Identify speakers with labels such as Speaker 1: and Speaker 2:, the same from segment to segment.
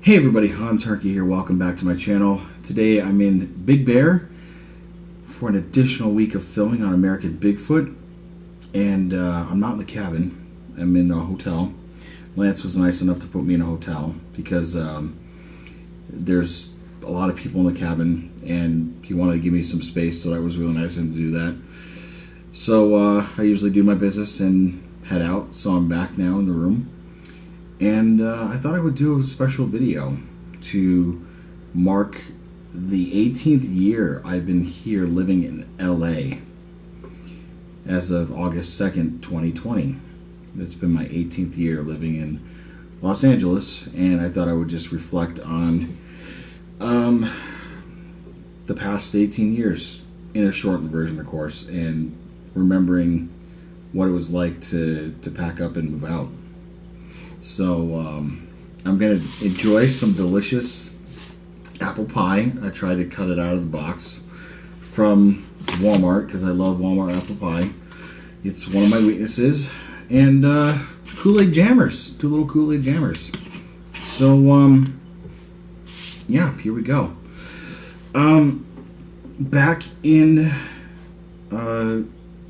Speaker 1: Hey everybody, Hans Herky here. Welcome back to my channel. Today I'm in Big Bear for an additional week of filming on American Bigfoot. And I'm not in the cabin. I'm in a hotel. Lance was nice enough to put me in a hotel because there's a lot of people in the cabin and he wanted to give me some space, so that was really nice of him to do that. So I usually do my business and head out, so I'm back now in the room. And I thought I would do a special video to mark the 18th year I've been here living in LA as of August 2nd, 2020. It's been my 18th year living in Los Angeles, and I thought I would just reflect on the past 18 years in a shortened version, of course, and remembering what it was like to pack up and move out. So I'm going to enjoy some delicious apple pie. I tried to cut it out of the box from Walmart because I love Walmart apple pie. It's one of my weaknesses. And Kool-Aid jammers, 2 little Kool-Aid jammers. So yeah, here we go. Back in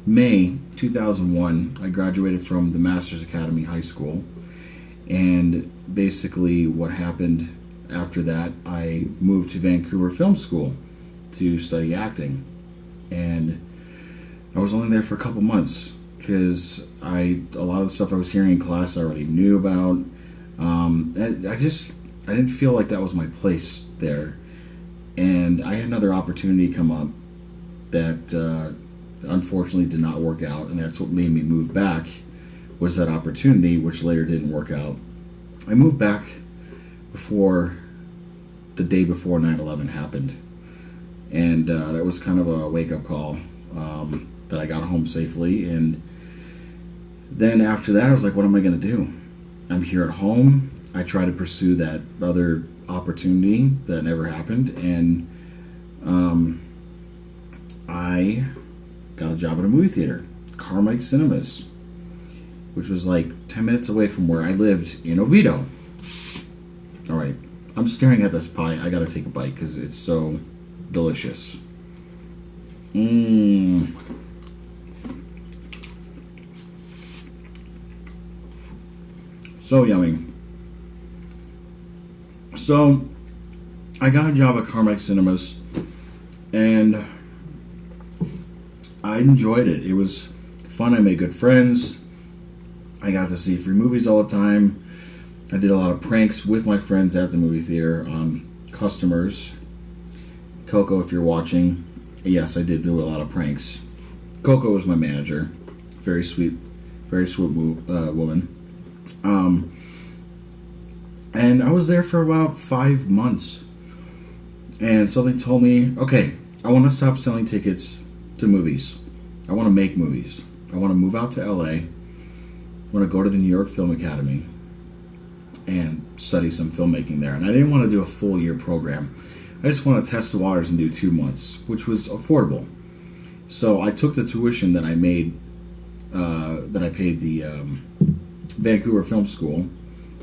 Speaker 1: May 2001, I graduated from the Masters Academy High School. And basically what happened after that, I moved to Vancouver Film School to study acting. And I was only there for a couple months because a lot of the stuff I was hearing in class I already knew about. I didn't feel like that was my place there. And I had another opportunity come up that unfortunately did not work out, and that's what made me move back. Was that opportunity, which later didn't work out. I moved back before the day before 9/11 happened, and that was kind of a wake-up call that I got home safely. And then after that, I was like, what am I going to do? I'm here at home. I tried to pursue that other opportunity that never happened, and I got a job at a movie theater, Carmike Cinemas, which was like 10 minutes away from where I lived in Oviedo. Alright, I'm staring at this pie. I gotta take a bite because it's so delicious. So yummy. So, I got a job at Carmike Cinemas, and I enjoyed it. It was fun. I made good friends. I got to see free movies all the time. I did a lot of pranks with my friends at the movie theater on customers. Coco, if you're watching, yes, I did do a lot of pranks. Coco was my manager. Very sweet woman. And I was there for about 5 months. And something told me, okay, I want to stop selling tickets to movies. I want to make movies. I want to move out to LA. I want to go to the New York Film Academy and study some filmmaking there. And I didn't want to do a full year program. I just want to test the waters and do 2 months, which was affordable. So I took the tuition that I made, that I paid the Vancouver Film School,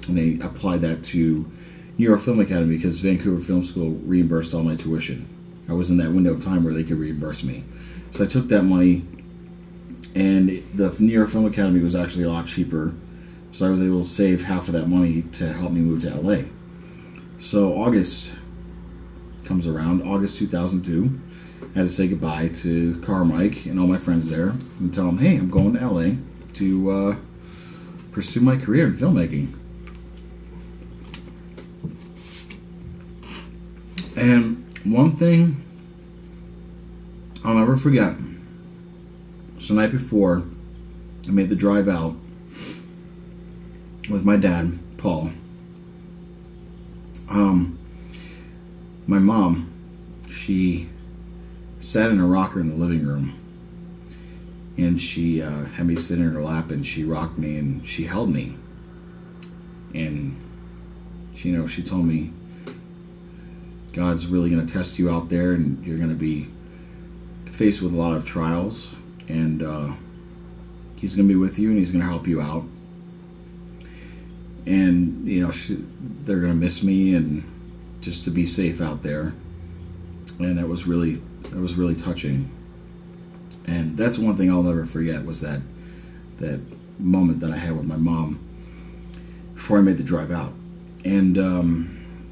Speaker 1: and they applied that to New York Film Academy because Vancouver Film School reimbursed all my tuition. I was in that window of time where they could reimburse me. So I took that money, and the New York Film Academy was actually a lot cheaper, so I was able to save half of that money to help me move to LA. So August comes around, August 2002. I had to say goodbye to Carmike and all my friends there and tell them, hey, I'm going to LA to pursue my career in filmmaking. And one thing I'll never forget. So the night before, I made the drive out with my dad, Paul. My mom, she sat in a rocker in the living room, and she had me sit in her lap, and she rocked me, and she held me. And she told me, God's really going to test you out there, and you're going to be faced with a lot of trials, and He's going to be with you, and He's going to help you out. and they're gonna miss me, and just to be safe out there. And that was really touching. And that's one thing I'll never forget, was that moment that I had with my mom before I made the drive out. And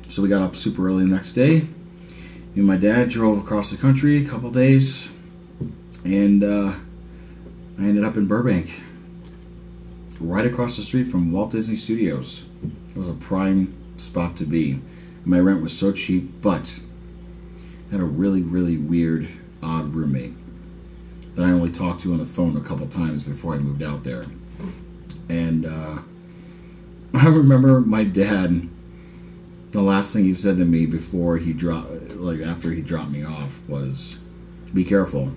Speaker 1: so we got up super early the next day. Me and my dad drove across the country a couple days, and I ended up in Burbank, right across the street from Walt Disney Studios. It was a prime spot to be. My rent was so cheap, but I had a really, really weird, odd roommate that I only talked to on the phone a couple times before I moved out there. And I remember my dad, the last thing he said to me after he dropped me off was, "Be careful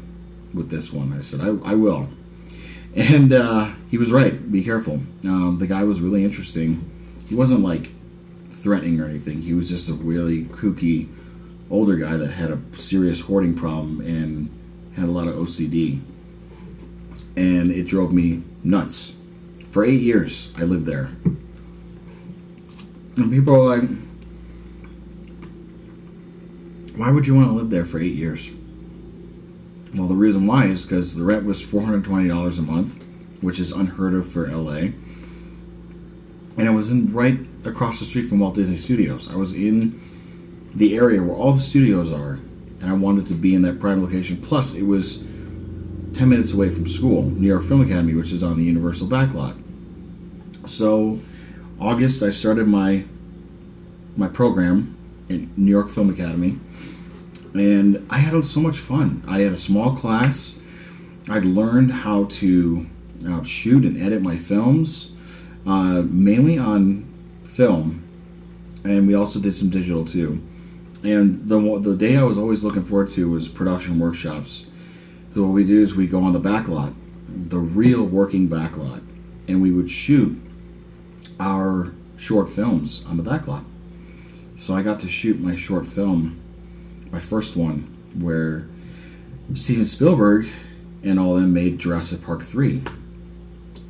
Speaker 1: with this one." I said, I will. And he was right. Be careful. The guy was really interesting. He wasn't like threatening or anything. He was just a really kooky older guy that had a serious hoarding problem and had a lot of OCD. And it drove me nuts. For 8 years, I lived there. And people are like, why would you want to live there for 8 years? Well, the reason why is because the rent was $420 a month, which is unheard of for LA. And I was right across the street from Walt Disney Studios. I was in the area where all the studios are, and I wanted to be in that prime location. Plus, it was 10 minutes away from school, New York Film Academy, which is on the Universal backlot. So, August, I started my program in New York Film Academy, and I had so much fun. I had a small class. I'd learned how to shoot and edit my films, mainly on film, and we also did some digital too. And the day I was always looking forward to was production workshops. So what we do is we go on the backlot, the real working backlot, and we would shoot our short films on the backlot. So I got to shoot my short film, my first one, where Steven Spielberg and all them made Jurassic Park 3.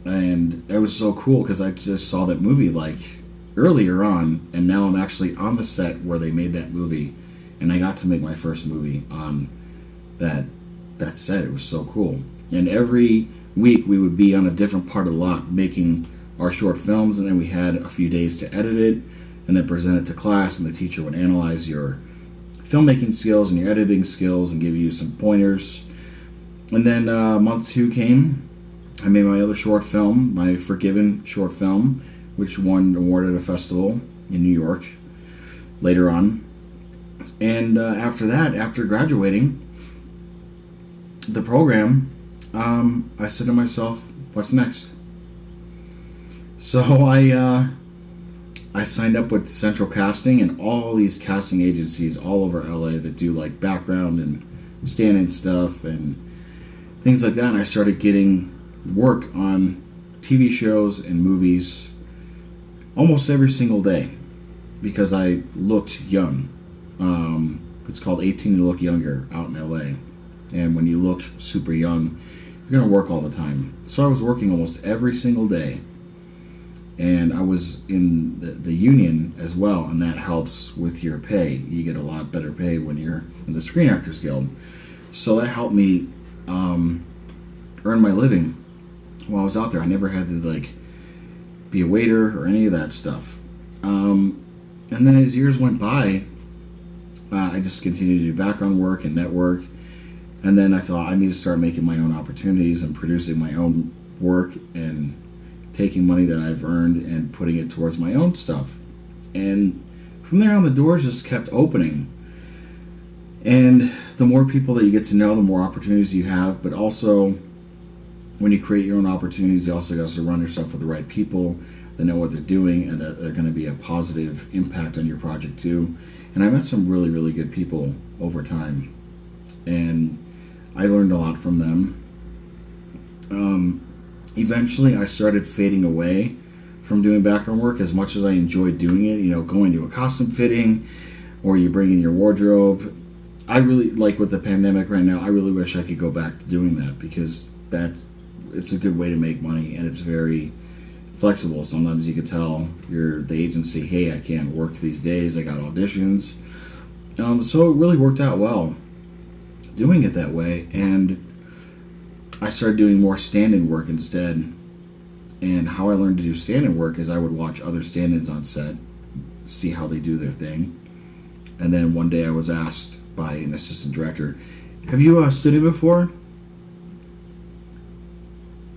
Speaker 1: And it was so cool because I just saw that movie like earlier on, and now I'm actually on the set where they made that movie, and I got to make my first movie on that set. It was so cool. And every week we would be on a different part of the lot making our short films, and then we had a few days to edit it and then present it to class, and the teacher would analyze your filmmaking skills and your editing skills and give you some pointers. And then month 2 came. I made my other short film, my Forgiven short film, which won an award at a festival in New York later on. And after that, after graduating the program, I said to myself, what's next? So I signed up with Central Casting and all these casting agencies all over LA that do like background and stand-in stuff and things like that. And I started getting work on TV shows and movies almost every single day because I looked young. It's called 18 to Look Younger out in LA. And when you look super young, you're going to work all the time. So I was working almost every single day. And I was in the union as well, and that helps with your pay. You get a lot better pay when you're in the Screen Actors Guild. So that helped me earn my living while I was out there. I never had to like be a waiter or any of that stuff. And then as years went by, I just continued to do background work and network. And then I thought I need to start making my own opportunities and producing my own work and taking money that I've earned and putting it towards my own stuff. And from there on, the doors just kept opening. And the more people that you get to know, the more opportunities you have. But also, when you create your own opportunities, you also got to surround yourself with the right people that know what they're doing and that they're going to be a positive impact on your project too. And I met some really, really good people over time. And I learned a lot from them. Eventually, I started fading away from doing background work as much as I enjoyed doing it. You know, going to a costume fitting or you bring in your wardrobe. I really, like with the pandemic right now, I really wish I could go back to doing that because it's a good way to make money and it's very, flexible. Sometimes you could tell the agency, hey, I can't work these days. I got auditions. So it really worked out well doing it that way. And I started doing more stand-in work instead. And how I learned to do stand-in work is I would watch other stand-ins on set, see how they do their thing. And then one day I was asked by an assistant director, have you stood in before?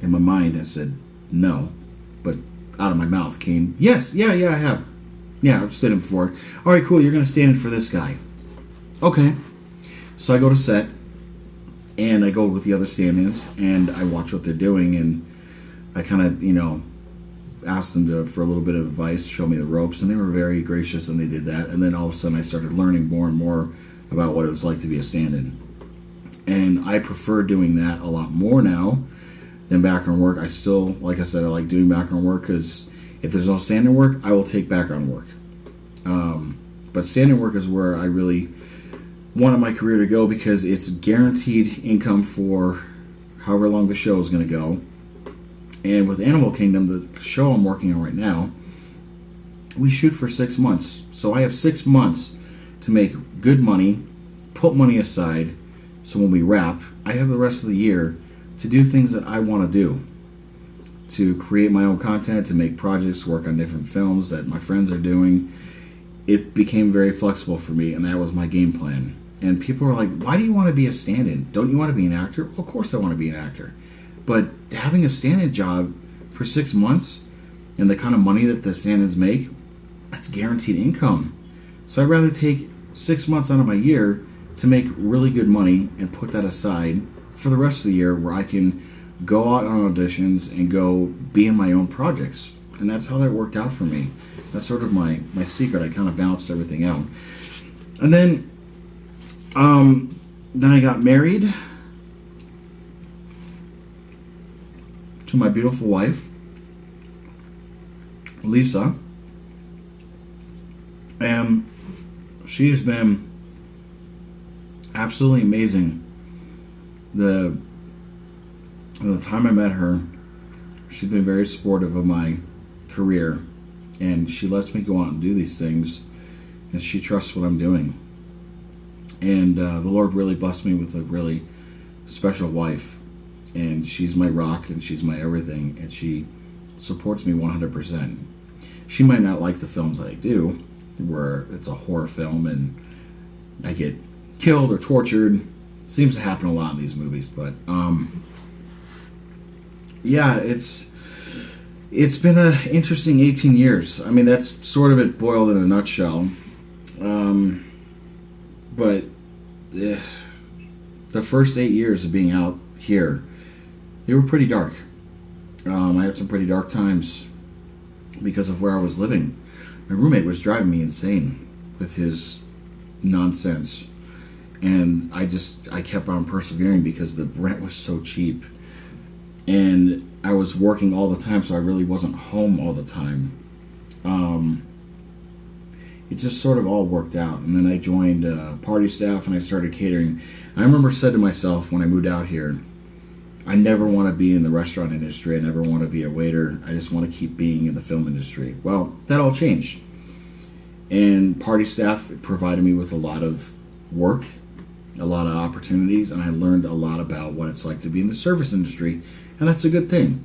Speaker 1: In my mind I said, no. But out of my mouth came, yes, yeah, I have. Yeah, I've stood in before. All right, cool, you're going to stand in for this guy. Okay. So I go to set, and I go with the other stand-ins, and I watch what they're doing, and I kind of, asked them for a little bit of advice, show me the ropes, and they were very gracious, and they did that. And then all of a sudden I started learning more and more about what it was like to be a stand-in. And I prefer doing that a lot more now than background work. I still, like I said, I like doing background work because if there's no stand-in work, I will take background work. But stand-in work is where I really wanted my career to go because it's guaranteed income for however long the show is going to go. And with Animal Kingdom, the show I'm working on right now, we shoot for 6 months. So I have 6 months to make good money, put money aside, so when we wrap, I have the rest of the year to do things that I want to do. To create my own content, to make projects, work on different films that my friends are doing. It became very flexible for me, and that was my game plan. And people are like, why do you want to be a stand-in? Don't you want to be an actor? Well, of course I want to be an actor. But having a stand-in job for 6 months and the kind of money that the stand-ins make, that's guaranteed income. So I'd rather take 6 months out of my year to make really good money and put that aside for the rest of the year where I can go out on auditions and go be in my own projects. And that's how that worked out for me. That's sort of my secret. I kind of balanced everything out. And then I got married to my beautiful wife, Lisa, and she has been absolutely amazing. The time I met her, she's been very supportive of my career, and she lets me go out and do these things, and she trusts what I'm doing. And the Lord really blessed me with a really special wife. And she's my rock, and she's my everything, and she supports me 100%. She might not like the films that I do, where it's a horror film and I get killed or tortured. It seems to happen a lot in these movies, but yeah, it's been an interesting 18 years. I mean, that's sort of it boiled in a nutshell. But the first 8 years of being out here, they were pretty dark. I had some pretty dark times because of where I was living. My roommate was driving me insane with his nonsense. And I kept on persevering because the rent was so cheap. And I was working all the time, so I really wasn't home all the time. It just sort of all worked out. And then I joined party staff and I started catering. I remember said to myself when I moved out here, I never want to be in the restaurant industry. I never want to be a waiter. I just want to keep being in the film industry. Well, that all changed. And party staff provided me with a lot of work, a lot of opportunities, and I learned a lot about what it's like to be in the service industry, and that's a good thing.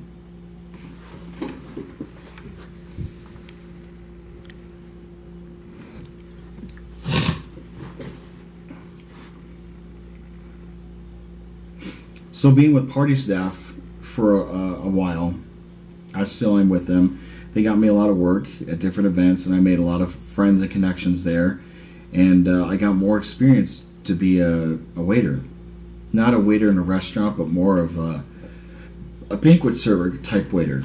Speaker 1: So being with party staff for a while, I still am with them. They got me a lot of work at different events, and I made a lot of friends and connections there. And I got more experience to be a waiter. Not a waiter in a restaurant, but more of a banquet server type waiter.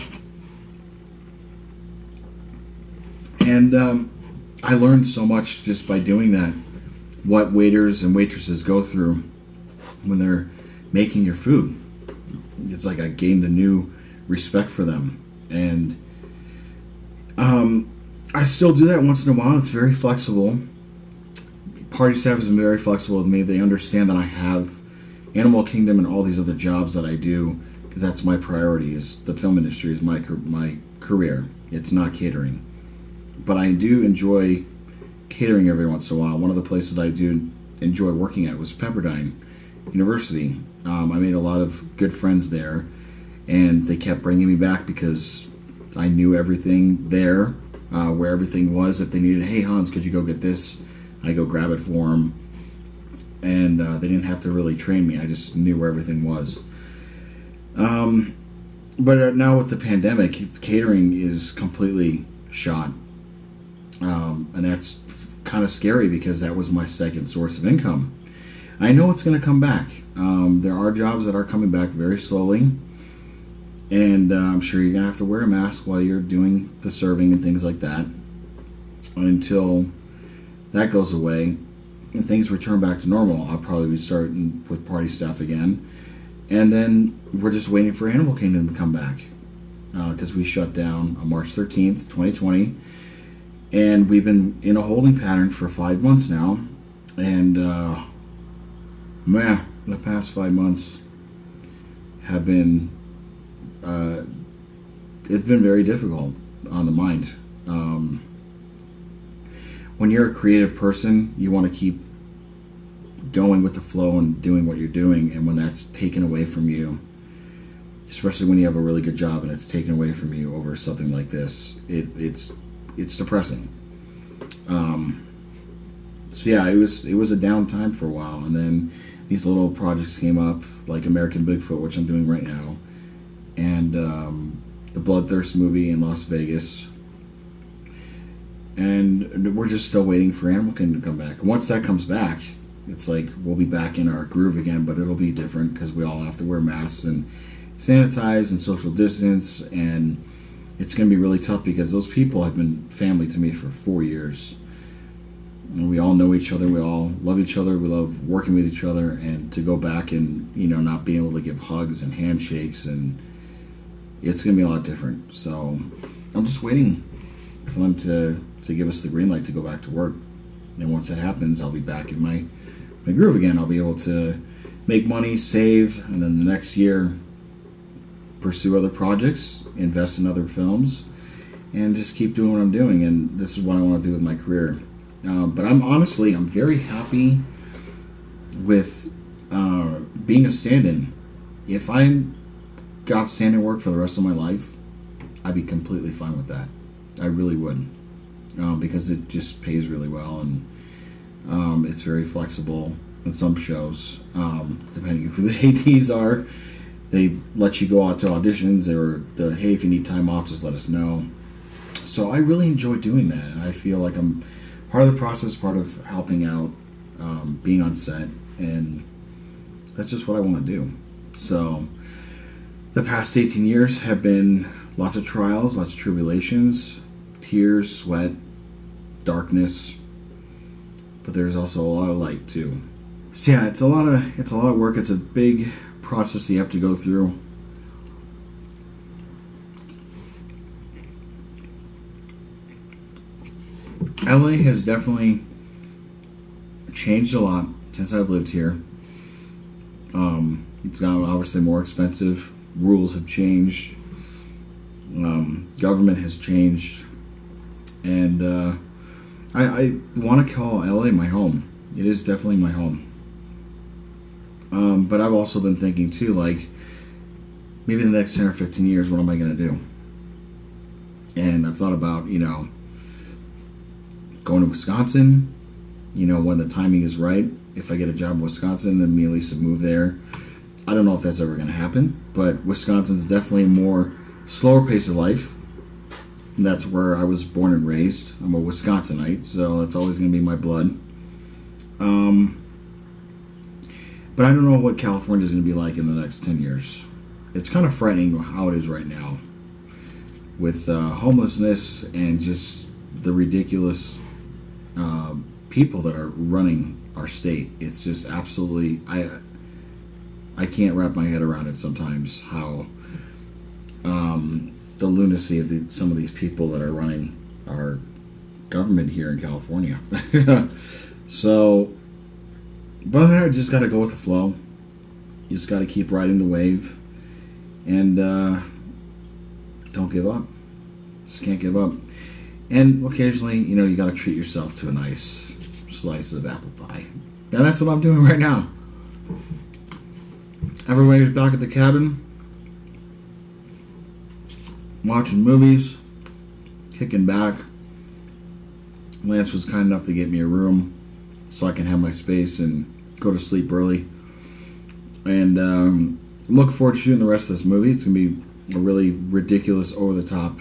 Speaker 1: And I learned so much just by doing that. What waiters and waitresses go through when they're making your food. It's like I gained a new respect for them. And I still do that once in a while. It's very flexible. Party staff has been very flexible with me. They understand that I have Animal Kingdom and all these other jobs that I do, because that's my priority. Is the film industry is my career. It's not catering. But I do enjoy catering every once in a while. One of the places I do enjoy working at was Pepperdine University. I made a lot of good friends there, and they kept bringing me back because I knew everything there, where everything was. If they needed, hey Hans, could you go get this? I go grab it for them, and they didn't have to really train me. I just knew where everything was. But now with the pandemic, catering is completely shot, and that's kind of scary because that was my second source of income. I know it's going to come back. There are jobs that are coming back very slowly, and I'm sure you're going to have to wear a mask while you're doing the serving and things like that until that goes away and things return back to normal. I'll probably be starting with party staff again, and then we're just waiting for Animal Kingdom to come back because we shut down on March 13th, 2020, and we've been in a holding pattern for 5 months now, and man, the past 5 months have been it's been very difficult on the mind. When you're a creative person, you want to keep going with the flow and doing what you're doing, and when that's taken away from you, especially when you have a really good job and it's taken away from you over something like this, it's depressing. So yeah, it was a down time for a while, and then these little projects came up, like American Bigfoot, which I'm doing right now, and the Bloodthirst movie in Las Vegas, and we're just still waiting for Animal Kingdom to come back. And once that comes back, it's like we'll be back in our groove again, but it'll be different because we all have to wear masks and sanitize and social distance, and it's going to be really tough because those people have been family to me for 4 years. And we all know each other, we all love each other, we love working with each other, and to go back and, not be able to give hugs and handshakes, and it's going to be a lot different. So I'm just waiting for them to give us the green light to go back to work. And once that happens, I'll be back in my groove again. I'll be able to make money, save, and then the next year pursue other projects, invest in other films, and just keep doing what I'm doing. And this is what I want to do with my career. But I'm very happy with being a stand-in. If I got stand-in work for the rest of my life, I'd be completely fine with that. I really would, because it just pays really well, and it's very flexible in some shows, depending on who the ADs are. They let you go out to auditions, or hey, if you need time off, just let us know. So I really enjoy doing that, and I feel like I'm part of the process, part of helping out, being on set, and that's just what I want to do. So the past 18 years have been lots of trials, lots of tribulations, tears, sweat, darkness, but there's also a lot of light too. So yeah, it's a lot of work. It's a big process that you have to go through. LA has definitely changed a lot since I've lived here. It's gotten obviously more expensive. Rules have changed. Government has changed. And I want to call LA my home. It is definitely my home. But I've also been thinking too, like, maybe in the next 10 or 15 years, what am I going to do? And I've thought about, going to Wisconsin, when the timing is right. If I get a job in Wisconsin, then me and Lisa move there. I don't know if that's ever going to happen, but Wisconsin's definitely a more slower pace of life. And that's where I was born and raised. I'm a Wisconsinite, so that's always going to be my blood. But I don't know what California is going to be like in the next 10 years. It's kind of frightening how it is right now, with homelessness and just the ridiculous people that are running our state. It's just absolutely, I can't wrap my head around it sometimes, how the lunacy of some of these people that are running our government here in California. So, but I just got to go with the flow. You just got to keep riding the wave, and don't give up. Just can't give up. And occasionally, you got to treat yourself to a nice slice of apple pie. And that's what I'm doing right now. Everybody's back at the cabin, watching movies, kicking back. Lance was kind enough to get me a room so I can have my space and go to sleep early. And look forward to shooting the rest of this movie. It's going to be a really ridiculous, over-the-top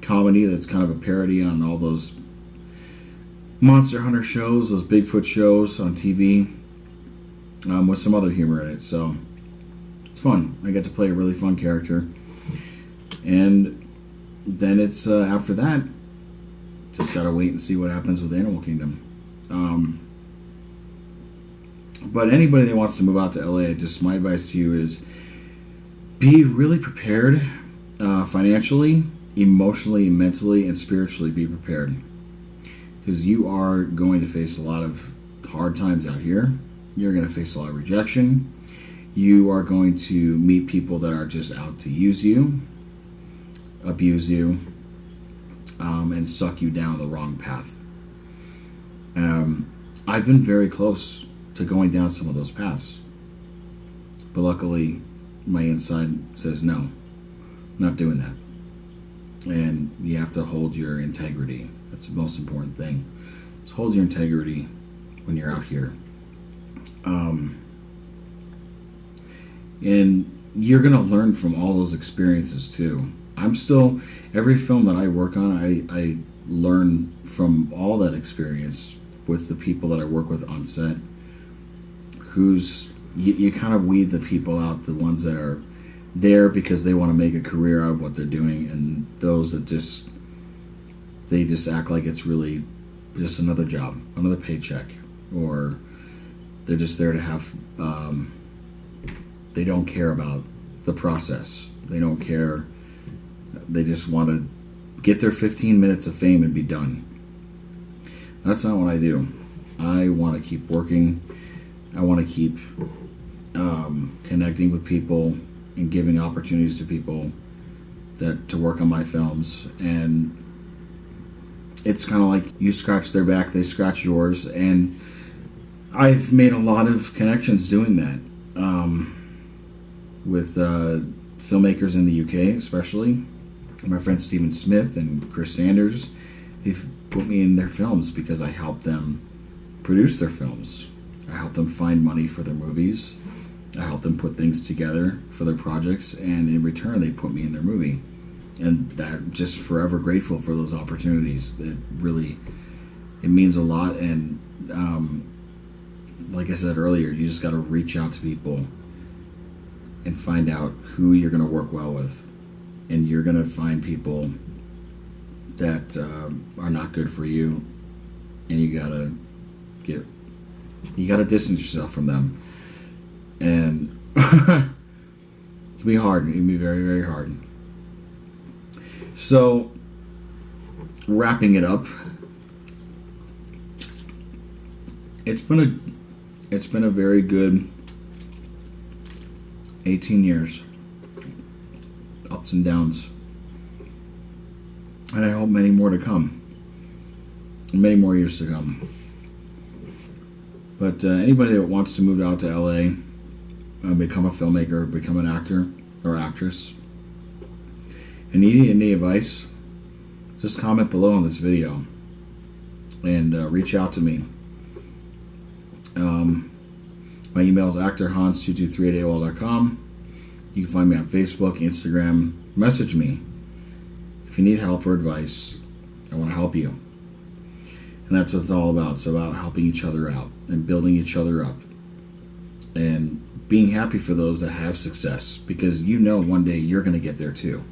Speaker 1: comedy that's kind of a parody on all those Monster Hunter shows, those Bigfoot shows on TV, with some other humor in it. So it's fun. I get to play a really fun character. And then it's after that, just gotta wait and see what happens with Animal Kingdom. But anybody that wants to move out to LA, just my advice to you is be really prepared financially, emotionally, mentally, and spiritually. Be prepared, because you are going to face a lot of hard times out here. You're going to face a lot of rejection. You are going to meet people that are just out to use you, abuse you, and suck you down the wrong path. I've been very close to going down some of those paths, but luckily my inside says no, I'm not doing that. And you have to hold your integrity. That's the most important thing. Just hold your integrity when you're out here. And you're going to learn from all those experiences too. Every film that I work on, I learn from all that experience with the people that I work with on set. You kind of weed the people out, the ones that are there because they want to make a career out of what they're doing, and those that just act like it's really just another job, another paycheck, or they're just there to have, they don't care about the process. They don't care. They just want to get their 15 minutes of fame and be done. That's not what I do. I want to keep working. I want to keep connecting with people and giving opportunities to people to work on my films. And it's kind of like you scratch their back, they scratch yours. And I've made a lot of connections doing that with filmmakers in the UK, especially. My friend Stephen Smith and Chris Sanders, they've put me in their films because I helped them produce their films. I helped them find money for their movies. I helped them put things together for their projects, and in return, they put me in their movie. And that, just forever grateful for those opportunities. It means a lot. And like I said earlier, you just got to reach out to people and find out who you're going to work well with. And you're going to find people that are not good for you, and you got to distance yourself from them. And it can be hard. It can be very, very hard. So, wrapping it up, it's been a very good 18 years, ups and downs, and I hope many more to come, many more years to come. But anybody that wants to move out to LA, become a filmmaker, become an actor or actress, and need any advice, just comment below on this video and reach out to me. My email is actorhans223@AOL.com. You can find me on Facebook, Instagram. Message me if you need help or advice. I want to help you. And that's what it's all about. It's about helping each other out and building each other up and being happy for those that have success, because one day you're going to get there too.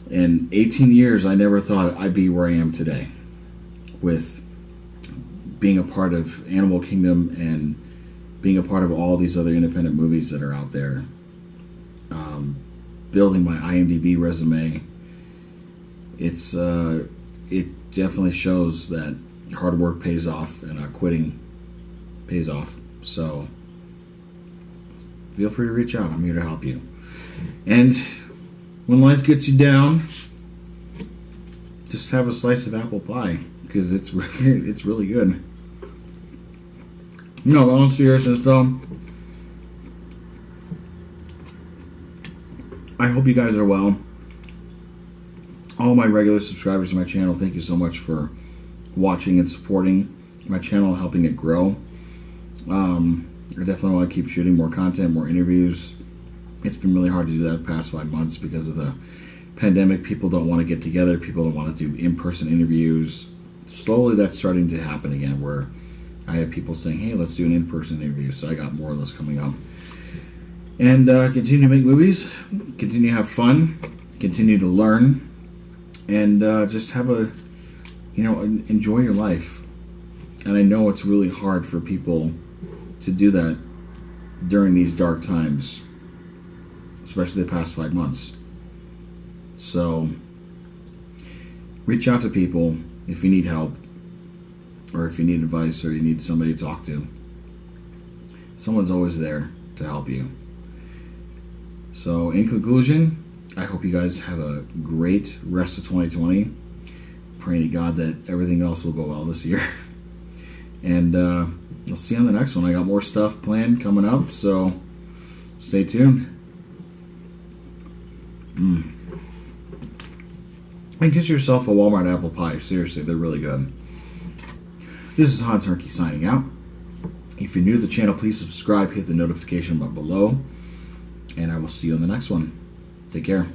Speaker 1: In 18 years, I never thought I'd be where I am today with being a part of Animal Kingdom and being a part of all these other independent movies that are out there. Building my IMDb resume. It definitely shows that hard work pays off and not quitting pays off. So feel free to reach out. I'm here to help you. And when life gets you down just have a slice of apple pie because it's really good. No, all seriousness though, I hope you guys are well. All my regular subscribers to my channel, thank you so much for watching and supporting my channel, helping it grow. I definitely want to keep shooting more content, more interviews. It's been really hard to do that the past 5 months because of the pandemic. People don't want to get together. People don't want to do in-person interviews. Slowly that's starting to happen again, where I have people saying, hey, let's do an in-person interview. So I got more of those coming up. And continue to make movies, continue to have fun, continue to learn, and just have enjoy your life. And I know it's really hard for people to do that during these dark times, especially the past 5 months. So reach out to people if you need help, or if you need advice, or you need somebody to talk to. Someone's always there to help you. So in conclusion, I hope you guys have a great rest of 2020. Praying to God that everything else will go well this year. And I'll see you on the next one. I got more stuff planned coming up, so stay tuned. And get yourself a Walmart apple pie. Seriously, they're really good. This is Hans Herky signing out. If you're new to the channel, please subscribe, hit the notification button below, and I will see you on the next one. Take care.